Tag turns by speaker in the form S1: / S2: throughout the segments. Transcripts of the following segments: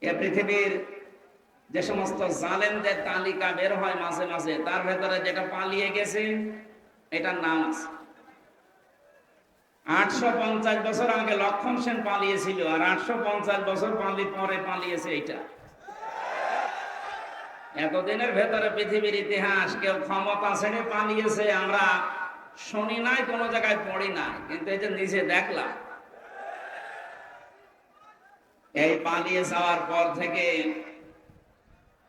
S1: এ পৃথিবীর যে সমস্ত জালেমদের তালিকা বের হয় মাঝে মাঝে, তার ভেতরে যেটা পালিয়ে গেছে এটার নাম আছে। 850 বছর আগে লক্ষণ সেন পালিয়েছিল, আর 850 বছর পরে পালিয়েছে এইটা। এতদিনের ভেতরে পৃথিবীর ইতিহাস কেউ ক্ষমতা ছেড়ে পালিয়েছে আমরা শুনি নাই, কোনো জায়গায় পড়ি নাই, কিন্তু এই যে নিজে দেখলাম। এই পালিয়ে যাওয়ার পর থেকে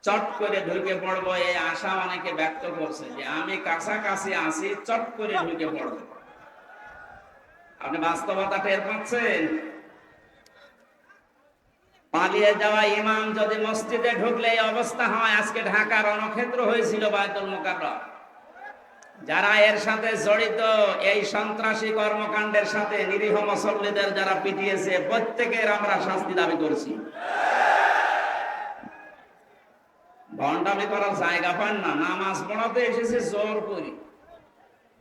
S1: চট করে ঢুকে পড়বো এই আশা অনেকে ব্যক্ত করছে যে আমি কাছাকাছি আছি, চট করে ঢুকে পড়বো। আপনি বাস্তবতা টের পাচ্ছেন? পালিয়ে যাওয়া ইমাম যদি মসজিদে ঢুকলে এই অবস্থা হয়, আজকে ঢাকা রণক্ষেত্র হয়েছিল বায়তুল মুকাররম। যারা এর সাথে জড়িত, এই সন্ত্রাসী কর্মকাণ্ডের সাথে নিরীহ মুসল্লিদের যারা পিটিয়েছে, প্রত্যেকের আমরা শাস্তি দাবি করছি। ভণ্ডামি করার জায়গা পান না, নামাজ পড়াতে এসেছে জোর করি,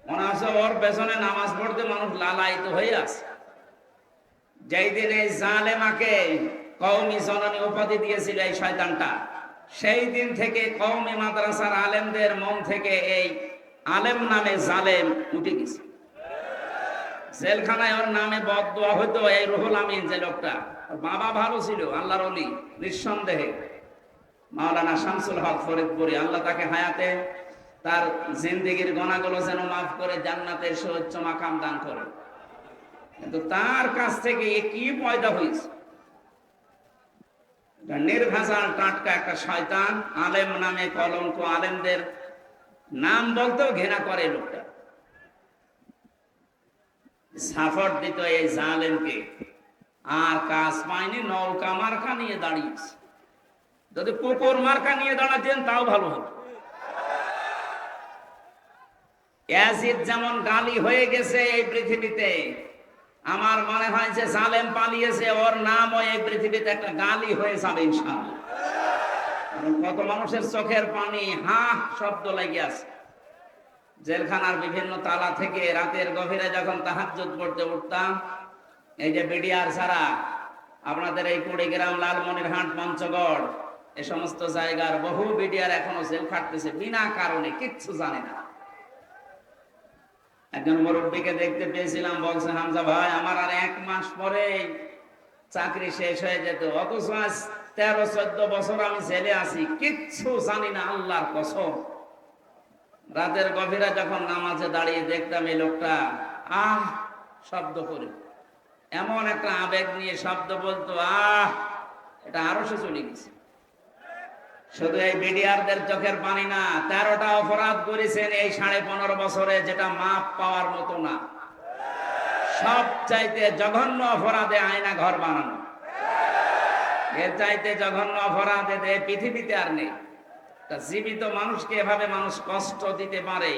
S1: মনে হচ্ছে ওর পেছনে নামাজ পড়তে মানুষ লালায়িত হয়ে আছে। যেই দিন এই জালেমাকে কওমি জননী উপাধি দিয়েছিল এই শয়তানটা, সেই দিন থেকে কওমি মাদ্রাসার আলেমদের মন থেকে এই আলেম নামে জালেম উঠে গেছে। জেলখানায় ওর নামে বদদোয়া হতো। এই রুহুল আমিন যে লোকটা, বাবা ভালো ছিল, আল্লাহর ওলি নিঃসন্দেহে, মাওলানা শামসুল হক ফরিদপুরি, আল্লাহ তাকে হায়াতে তার জিন্দেগির গুনাহগুলো যেন মাফ করে জান্নাতের সুউচ্চ মাকাম দান করে। কিন্তু তার কাছ থেকে কি পয়দা হয়েছে? নির্ভেজাল টাটকা একটা শয়তান, আলেম নামে কলঙ্ক, আলেমদের নাম বলতেও ঘৃণা করে লোকটা। সাপোর্ট দিত এই জালেমকে, আর কাজ পায়নি, নৌকা মার্কা নিয়ে দাঁড়িয়েছে। যদি কুকুর মার্কা নিয়ে দাঁড়াতেন তাও ভালো হতো। ইয়াজিদ যেমন গালি হয়ে গেছে এই পৃথিবীতে, আমার মনে হয় যে জালেম পালিয়েছে, ওর নামও এই পৃথিবীতে একটা গালি হয়ে যাবে ইনশাআল্লাহ। কত মানুষের চোখের পানি হা শব্দ লেগে আছে। জেলখানার বিভিন্ন তালা থেকে রাতের গভীরে যখন তাহাজ্জুদ পড়তে উঠতাম, এই যে বিডিআর ছাড়া আপনাদের এই কুড়িগ্রাম, লালমনিরহাট, পঞ্চগড়, এই সমস্ত জায়গার বহু বিডিআর এখনো জেল খাটতেছে বিনা কারণে, কিচ্ছু জানে না। একজন মুরব্বীকে দেখতে পেয়েছিলাম, বলছে হামজা ভাই আমার আর 1 মাস পরে চাকরি শেষ হয়ে যেত, অথচ আজ 13-14 বছর আমি জেলে আছি, কিচ্ছু জানি না, আল্লাহর কসম। রাতের গভীরে যখন নামাজে দাঁড়িয়ে দেখতাম এই লোকটা আহ শব্দ করে, এমন একটা আবেগ নিয়ে শব্দ বলতো, এটা আরো সে চলে গেছে। শুধু এই বিডিআরদের চোখের পানি না, 13টা অপরাধ করেছেন এই 15.5 বছরে, যেটা মাপ পাওয়ার মতো না। সব চাইতে জঘন্য অপরাধে আয়না ঘর বানানো, এর চাইতে জঘন্য অপরাধে পৃথিবীতে আর নেই। জীবিত মানুষকে এভাবে মানুষ কষ্ট দিতে পারে।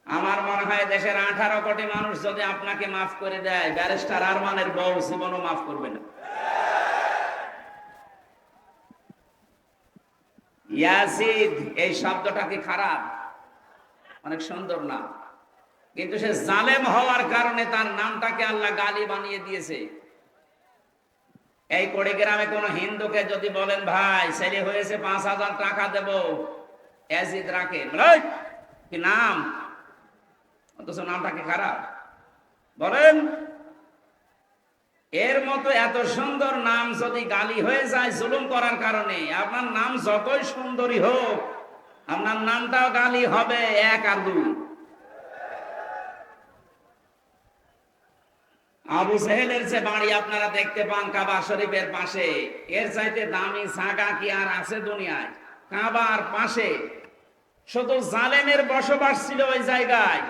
S1: আমার মনে হয় দেশের 18 কোটি মানুষ যদি আপনাকে মাফ করে দেয়, ব্যারিস্টার আরমানের বউ জীবনও মাফ করবে না। ইয়াজিদ এই শব্দটা কি খারাপ? অনেক সুন্দর না, কিন্তু সে জালেম হওয়ার কারণে তার নামটাকে আল্লাহ গালি বানিয়ে দিয়েছে। এই কুড়িগ্রামে কোন হিন্দুকে যদি বলেন ভাই ছেলে হয়েছে 5,000 টাকা দেব, ইয়াজিদ রাখে কি নাম, অথচ নামটা কি খারাপ বলেন? এর মতো এত সুন্দর নাম যদি গালি হয়ে যায় জুলুম করার কারণে, আপনার নাম যতই সুন্দরী হোক, আপনার নামটাও গালি হবে 1 আর 2। আবু জেহেলের যে বাড়ি আপনারা দেখতে পান কাবা শরীফের পাশে, এর চাইতে দামি জায়গা কি আর আছে দুনিয়ায়? কাবার পাশে শুধু জালেমের বসবাস ছিল ওই জায়গায়।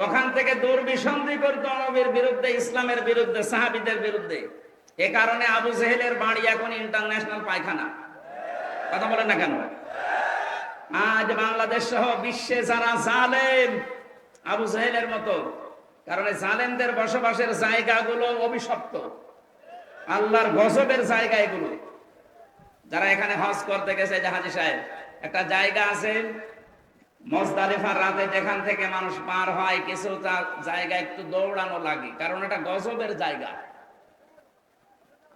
S1: ওখান থেকে দুর্বিসন্ধি করতো নবীর বিরুদ্ধে, ইসলামের বিরুদ্ধে, সাহাবীদের বিরুদ্ধে। এ কারণে আবু জেহেলের বাড়ি এখন ইন্টারন্যাশনাল পায়খানা। কথা বলেন না কেন? আজ বাংলাদেশ সহ বিশ্বে যারা জালেম আবু জেহেলের মতো, কারণ জালেমদের বসবাসের জায়গাগুলো অভিশপ্ত, আল্লাহর গজবের জায়গা এগুলো। যারা এখানে হজ করতে গেছে, হাজী সাহেব, একটা জায়গা আছে মুজদালিফার রাতে, যেখান থেকে মানুষ পার হয়, কিছুটা জায়গা একটু দৌড়ানো লাগে, কারণ এটা গজবের জায়গা।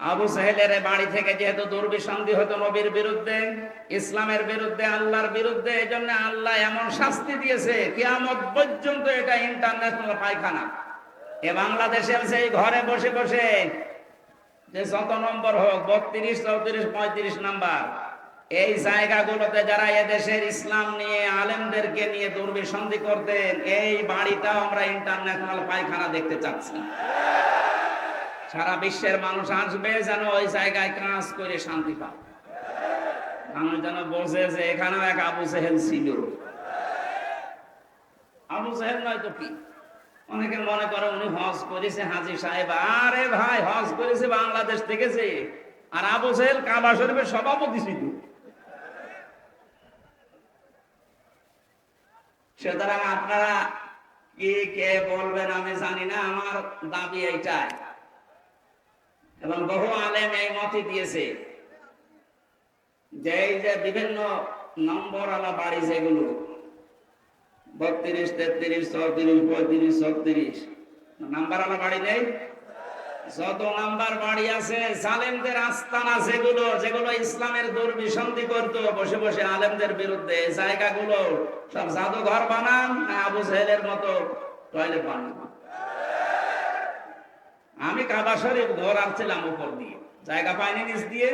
S1: আবু সাহেলের বাড়ি থেকে যেহেতু দুর্বিসন্ধি হতো নবীর বিরুদ্ধে, ইসলামের বিরুদ্ধে, আল্লাহর বিরুদ্ধে, এই জন্য আল্লাহ এমন শাস্তি দিয়েছে কিয়ামত পর্যন্ত এটা ইন্টারন্যাশনাল পায়খানা। এ বাংলাদেশের সেই ঘরে বসে বসে যে যত নম্বর হোক 32, 34, 35 নাম্বার, এই জায়গাগুলোতে যারা এদেশের ইসলাম নিয়ে আলেমদেরকে নিয়ে দুর্বিসন্ধি করতেন, এই বাড়িটাও আমরা ইন্টারন্যাশনাল পায়খানা দেখতে চাচ্ছি। সারা বিশ্বের মানুষ আসবে যেন ওই জায়গায় কাজ করে শান্তি পায়, মানুষ যেন বোঝে যে এখানেও এক আবু জেহেল ছিল। আবু জেহেল নয় তো কি? অনেকে মনে করে উনি হজ করেছে হাজী সাহেব। আরে ভাই, হজ করেছে বাংলাদেশ থেকে যে, আর আবু জেহেল কাবা শরীফের সভাপতি ছিল। সুতরাং আপনারা কি কে বলবেন আমি জানি না, আমার দাবি এইটাই, এবং বহু আলেম এই মতই দিয়েছে যে এই যে বিভিন্ন নম্বর আলা বাড়ি যেগুলো 32, 33, 34, 35, 36 নাম্বার আলা বাড়ি নেই, যত নাম্বার বাড়ি আছে জালেমদের আস্তানা যেগুলো যেগুলো ইসলামের দুর্বিসন্ধি করতো বসে বসে আলেমদের বিরুদ্ধে, জায়গাগুলো সব জাদুঘর বানান না আবু জেহেলের মতো টয়লেট বানান। আমি কাবা শরীফ ধরাচ্ছিলাম উপর দিয়ে, জায়গা পাইনি নিচ দিয়ে,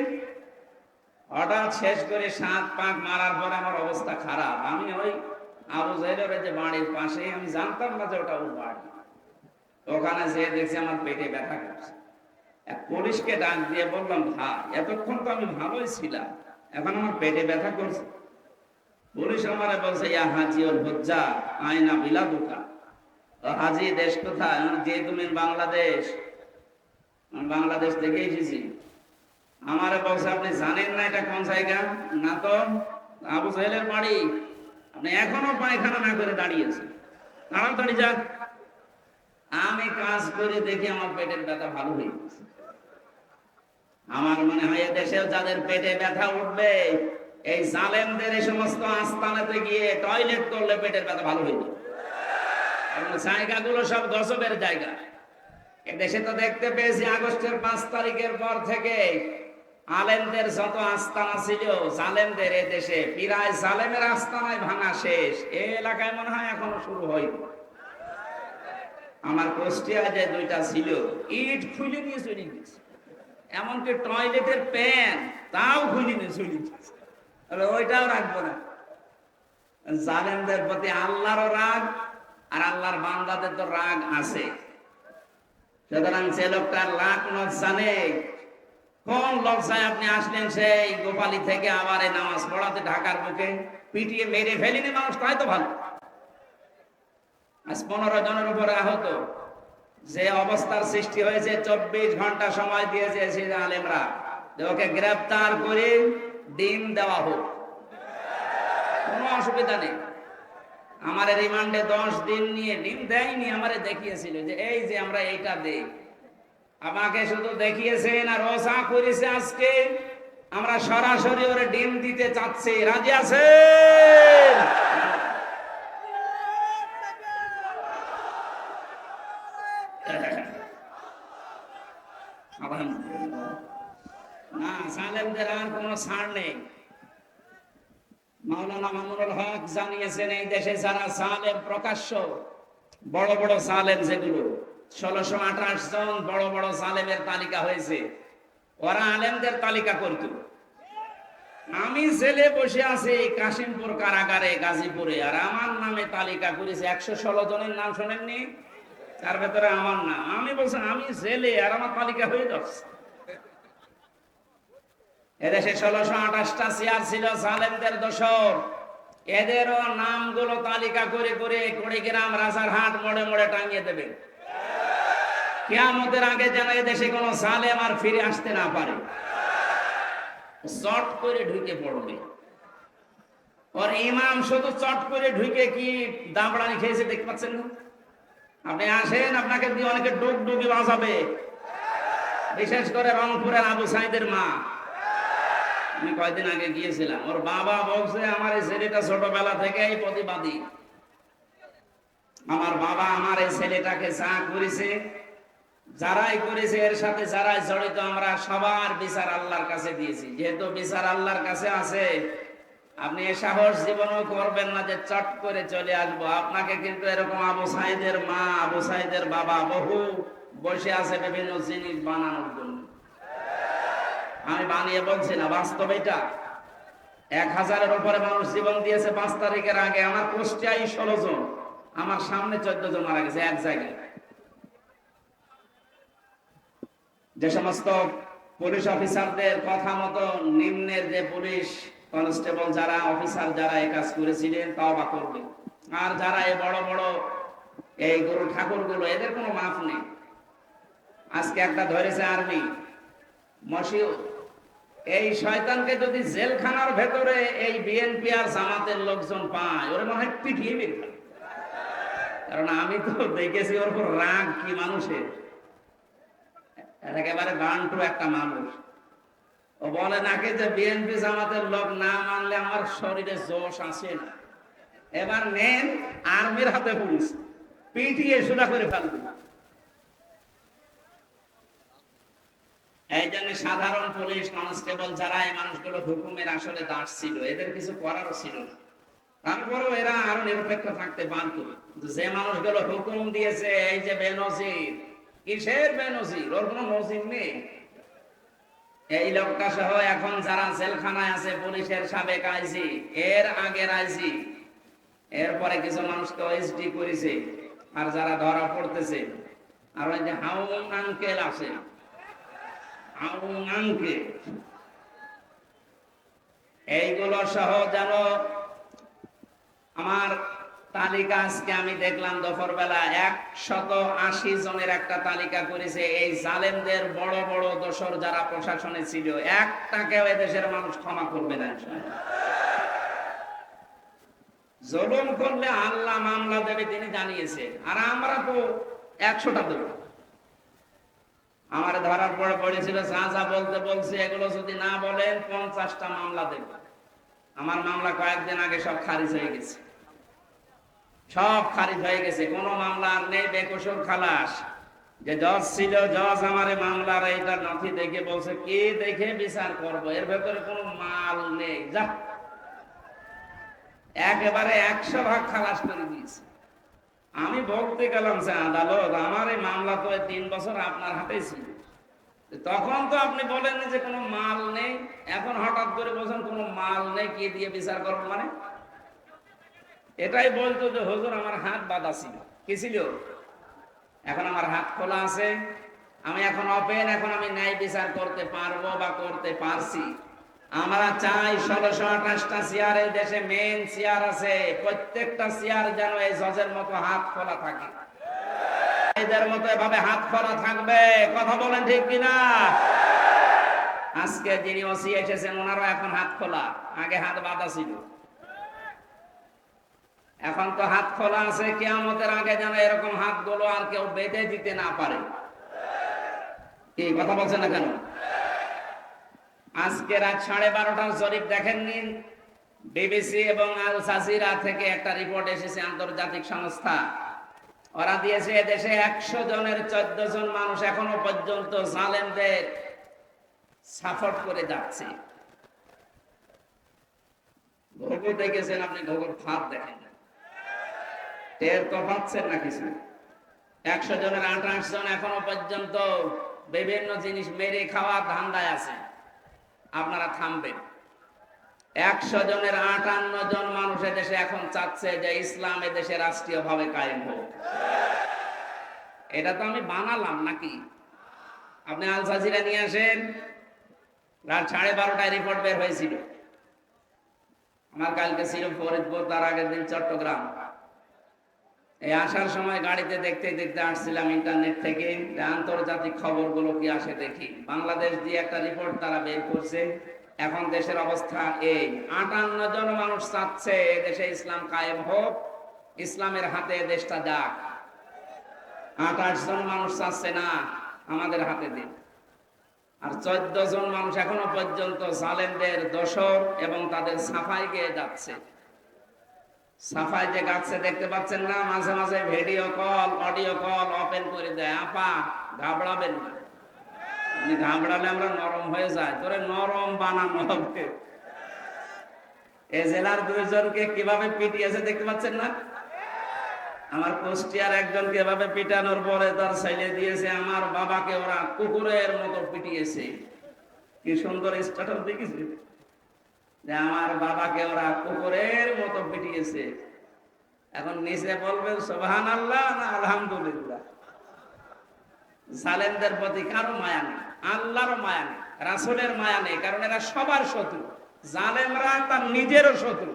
S1: হঠাৎ শেষ করে 7 পাক মারার পর আমার অবস্থা খারাপ। আমি ওই আবু জেহেলের যে বাড়ির পাশে, আমি জানতাম না যে ওটা ওর বাড়ি, ওখানে যেয়ে দেখছি আমার পেটে ব্যথা করছে। এক পুলিশকে ডাক দিয়ে বললাম, ভাই এতক্ষণ তো আমি ভালোই ছিলাম, এখন আমার পেটে ব্যথা করছে। পুলিশ আমারে বলছে, ইয়া হাজি ওর হজ্জা আয়না বিলাদুকা, হাজি দেশ কোথায়? যে তুমি বাংলাদেশ। বাংলাদেশ থেকে এসেছি। আমারে বলছে, আপনি জানেন না এটা কোন জায়গা? না তো। আবু জেহেলের বাড়ি। আপনি এখনো পায়খানা না করে দাঁড়িয়েছেন, তাড়াতাড়ি যান। আমি কাজ করে দেখি আমার পেটের ব্যথা ভালো হয়ে গেছে। আমার মনে হয় এদেশেও যাদের পেটে ব্যথা উঠবে, এই জালেমদের এই সমস্ত আস্তানাতে গিয়ে টয়লেট করলে পেটের ব্যথা ভালো হয়ে যাবে। জায়গাগুলো সব গজবের জায়গা। এদেশে তো দেখতে পেয়েছি আগস্টের 5 তারিখের পর থেকে আলেমদের যত আস্তানা ছিল জালেমদের, এদেশে প্রায় জালেমের আস্তানায় ভাঙা শেষ। এই এলাকায় মনে হয় এখনো শুরু হয়নি। আমার কুষ্টিয়ায় যে 2টা ছিল, ইট খুলে নিয়ে চলে গেছে, এমনকি টয়লেটের প্যান তাও খুলে নিয়ে চলে গেছে। ওইটাও রাখবো না। জালেমদের প্রতি আল্লাহরও রাগ, আর আল্লাহর বান্দাদের তো রাগ আছে। সুতরাং যে লোকটার লাখ লজ্জা নেই, কোন লজ্জায় আপনি আসলেন সেই গোপালী থেকে আবার এই নামাজ পড়াতে ঢাকার বুকে? পিটিয়ে মেরে ফেলিনি মানুষ, তাই তো ভালো। আজ 15 জনের উপরে আহত। যে অবস্থার সৃষ্টি হয়েছে, 24 ঘন্টা সময় দিয়েছে আলেমরা যে ওকে গ্রেফতার করে ডিম দেওয়া হোক, কোনো অসুবিধা নেই। আমার রিমান্ডে 10 দিন নিয়ে ডিম দেয়নি, আমারে দেখিয়েছিল যে এই যে আমরা এইটা দেই। আমাকে শুধু দেখিয়েছেন আর রোজা করেছে। আজকে আমরা সরাসরি ওরে ডিম দিতে চাচ্ছি, রাজি আছে? না, জালেমদের আর কোনো ছাড় নেই। মাওলানা মামুনুল হক জানিয়েছেন এই দেশে যারা জালেম প্রকাশ্য বড় বড় জালেম, যেগুলো 1628 জন বড় বড় জালেমের তালিকা হয়েছে, ওরা আলেমদের তালিকা করত। আমি জেলে বসে আছি কাশিমপুর কারাগারে গাজীপুরে, আর আমার নামে তালিকা করেছে 116 জনের নাম শোনেননি? তার ভেতরে আমার নাম। আমি বলছি আমি জেলে, আর আমার তালিকা হয়ে যাচ্ছে। এদেশে 1628টা চেয়ার ছিল জালেমদের দোসর, এদেরও নামগুলো তালিকা করে করে কুড়িগ্রাম, রাজারহাট মোড়ে মোড়ে টাঙিয়ে দেবে। কিয়ামতের আগে যেন এদেশে কোনো জালেম আর ফিরে আসতে না পারে। চট করে ঢুকে পড়বে। ওর ইমাম শুধু চট করে ঢুকে কি দাবড়ানি খেয়েছে দেখতে পাচ্ছেন না? আপনি আসেন, আপনাকে দিয়ে অনেকে ডুগডুগি বাজাবে, বিশেষ করে রংপুরের আবু সাইদের মা। আমি কয়েকদিন আগে গিয়েছিলাম, ওর বাবা বলছে আমার এই ছেলেটা ছোটবেলা থেকেই প্রতিবাদী। আমার বাবা আমার এই ছেলেটাকে যা করেছে, যারাই করেছে এর সাথে যারাই জড়িত আমরা সবার বিচার আল্লাহর কাছে দিয়েছি। যেহেতু বিচার আল্লাহর কাছে আছে, আপনি এ সাহস জীবনও করবেন না যে চট করে চলে আসবো। আপনাকে কিন্তু এরকম আবু সাইদের মা, আবু সাইদের বাবা বহু বসে আছে বিভিন্ন জিনিস বানানোর জন্য। আমি বানিয়ে বলছি না, বাস্তব এটা। 1000-এর উপরে মানুষ জীবন দিয়েছে 5 তারিখের আগে। আমার কুষ্টিয়ায় 16 জন, আমার সামনে 14 জন মারা গেছে এক জায়গায়। যে সমস্ত পুলিশ অফিসারদের কথা মতো নিম্নের যে পুলিশ কনস্টেবল যারা অফিসার যারা এই কাজ করেছিলেন তওবা করবে, আর যারা এই বড় বড় এই গরু ঠাকুর গুলো, এদের কোনো মাফ নেই। আজকে একটা ধরেছে আর্মি মশিউ, এই শয়তানকে যদি জেলখানার ভেতরে এই বিএনপি আর জামাতের লোকজন পায়, ওরা মনে হয় পিটিয়ে বের করে। কারণ আমি তো দেখেছি ওর উপর রাগ কি মানুষের, একেবারে বান্টু একটা মানুষ। ও বলে নাকি যে বিএনপি জামাতের লোক না মানলে আমার শরীরে জোশ আসে না। এবার নেন আর্মির হাতে পুলিশ, পিটিয়ে সোজা করে ফেলবে। এই জন্য সাধারণ পুলিশ কনস্টেবল যারা এই মানুষগুলো হুকুমের আসলে দাস ছিল, এদের কিছু করারও ছিল না। তারপরেও এরা আরো নিরপেক্ষ থাকতে পারত। যে মানুষগুলো হুকুম দিয়েছে, এই যে বেনজির, কিসের বেনজির? ওর কোনো নজির নেই। এই লোকটা সহ এখন যারা জেলখানায় আছে, পুলিশের সাবেক আইজি, এর আগের আইজি, এরপরে কিছু মানুষকে ওএসডি করেছে, আর যারা ধরা পড়তেছে, আর ওই যে হাউন আঙ্কেল আছে, হাউন আঙ্কেল, এইগুলো সহ যেন আমার তালিকা আজকে আমি দেখলাম দুপুর বেলা 180 জনের একটা তালিকা করেছে। এই জালেমদের বড় বড় দোসর যারা প্রশাসনে ছিল, একটাকেও এদেশের মানুষ ক্ষমা করবে না। জুলুম করলে আল্লাহ মামলা দেবে তিনি জানিয়েছে, আর আমরা তো 100টা দেব। আমার ধরার পরে পড়েছিল যা যা বলতে বলছে, এগুলো যদি না বলেন 50টা মামলা দেব। আমার মামলা কয়েকদিন আগে সব খারিজ হয়ে গেছে, সব খারিজ হয়ে গেছে, কোনো মামলা আর নেই। বেকসুর খালাস। যে জজ ছিল, জজ আমারে মামলার এইটা নথি দেখে বলছে কি দেখে বিচার করব, এর ভেতরে কোনো মাল নেই, যা একেবারে 100 ভাগ খালাস করে দিয়েছে। আমি বলতে গেলাম যে আদালত, আমার এই মামলা তো 3 বছর আপনার হাতে ছিল, তখন তো আপনি বলেন যে কোনো মাল নেই, এখন হঠাৎ করে বলছেন কোনো মাল নেই, কি দিয়ে বিচার করবো? মানে এটাই বলতো যে হুজুর আমার হাত বাঁধা ছিল। কি ছিল? এখন আমার হাত খোলা আছে, আমি এখন ওপেন, এখন আমি ন্যায় বিচার করতে পারবো বা করতে পারছি। আমরা চাই 1628টা চেয়ারের দেশে মেন চেয়ার আছে, প্রত্যেকটা চেয়ার যেন এই জজের মতো হাত খোলা থাকে, এদের মতো এভাবে হাত খোলা থাকবে। কথা বলেন ঠিক কিনা? আজকে যিনি ওসি এসেছেন ওনারও এখন হাত খোলা, আগে হাত বাঁধা ছিল, এখন তো হাত খোলা আছে। কিয়ামতের আগে যেন এরকম হাতগুলো আর কেউ বেঁধে দিতে না পারে। কি কথা বলছেন না কেন? আজকে রাত 12:30টার জরিপ দেখেননি? বিবিসি এবং আল জাজিরা থেকে একটা রিপোর্ট এসেছে, আন্তর্জাতিক সংস্থা। ওরা দিয়েছে দেশে 100 জনের 14 জন মানুষ এখনো পর্যন্ত জালেমদের সাপোর্ট করে যাচ্ছে। ঘুঘু দেখেছেন আপনি? ঘুঘুর ফাঁদ দেখেন, টের তো পাচ্ছেন না কিছু। 100 জনের 28 জন এখনো পর্যন্ত বিভিন্ন জিনিস মেরে খাওয়া ধান্দায় আছে। আপনারা থামবেন। 100 জনের 58 জন মানুষ দেশে এখন চাচ্ছে যে ইসলাম দেশে রাষ্ট্রীয় ভাবে কায়েম হোক। এটা তো আমি বানালাম নাকি? আপনি আল জাজিরা নিয়ে আসেন, রাত 12:30টায় রিপোর্ট বের হয়েছিল। আমার কালকে ছিল ফরিদপুর, তার আগের দিন চট্টগ্রাম। এই আসার সময় গাড়িতে দেখতে দেখতে আসছিলাম ইন্টারনেট থেকে, আন্তর্জাতিক খবরগুলো কি আসে দেখি। বাংলাদেশ দিয়ে একটা রিপোর্ট তারা বের করছে। এখন দেশের অবস্থা এই, 58 জন মানুষ চাচ্ছে দেশে ইসলাম কায়েম হোক, ইসলামের হাতে দেশটা যাক। 28 জন মানুষ চাচ্ছে না আমাদের হাতে দিন। আর 14 জন মানুষ এখনো পর্যন্ত জালেমদের দোসর এবং তাদের সাফাই গেয়ে যাচ্ছে। সাফাই যে গাছে দেখতে পাচ্ছেন না, মাঝে মাঝে video call audio call open করে দেয়। আপা ঘাবড়াবেন না, আপনি ঘাবড়ালে আমরা নরম হয়ে যাই, তোরে নরম বানানো হবে। এ জেলার দুইজনকে কিভাবে পিটিয়েছে দেখতে পাচ্ছেন না? আমার কুষ্টিয়ার একজনকে এভাবে পিটানোর পরে তার ছেলে দিয়েছে, আমার বাবাকে ওরা কুকুরের মতো পিটিয়েছে। কি সুন্দর স্ট্যাটাস দেখেছে যে আমার বাবাকে ওরা কুকুরের মতো পিটিয়েছে। এখন নিচে বলবেন সুবহানাল্লাহ না আলহামদুলিল্লাহ। জালেমদের প্রতি কারো মায়া নেই, আল্লাহরও মায়া নেই, রাসূলের মায়া নেই, কারণ এরা সবার শত্রু। জালেমরা তার নিজেরও শত্রু,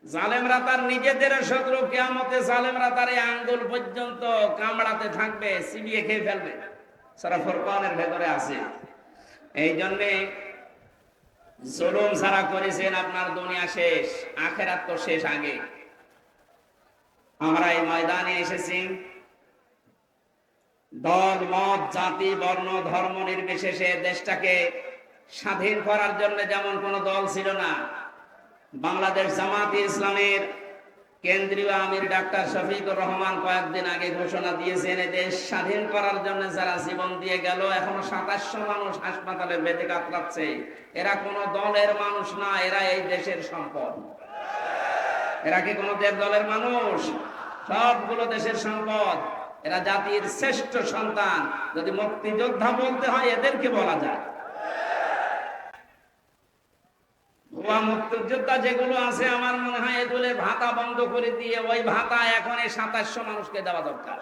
S1: জালেমরা তার নিজেদের শত্রু। কিয়ামতে জালেমরা তার এই আঙ্গুল পর্যন্ত কামড়াতে থাকবে, চিবিয়ে খেয়ে ফেলবে। সূরা ফুরকানের ভেতরে আছে। এই জন্য জুলুম যারা করেছেন, আপনার দুনিয়া শেষ, আখেরাত তো শেষ আগে। আমরা এই ময়দানে এসেছি দল মত জাতি বর্ণ ধর্ম নির্বিশেষে দেশটাকে স্বাধীন করার জন্য। যেমন কোন দল ছিল না। বাংলাদেশ জামাতে ইসলামের কেন্দ্রীয় আমির ডাক্তার শফিকুর রহমান কয়েকদিন আগে ঘোষণা দিয়েছেন, এই দেশ স্বাধীন করার জন্য যারা জীবন দিয়ে গেল, এখনো 2700 মানুষ হাসপাতালে বেঁধে কাতরাচ্ছে। এরা কোন দলের মানুষ না, এরা এই দেশের সম্পদ। এরা কি কোন দলের মানুষ? সবগুলো দেশের সম্পদ। এরা জাতির শ্রেষ্ঠ সন্তান। যদি মুক্তিযোদ্ধা বলতে হয় এদেরকে বলা যায়। মুক্তিযোদ্ধা যেগুলো আছে, আমার মনে হয় এগুলোর ভাতা বন্ধ করে দিয়ে ওই ভাতা এখন এই 2700 মানুষকে দেওয়া দরকার।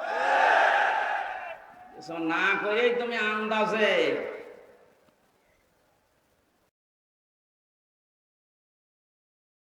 S1: না করেই তুমি আন্দাজে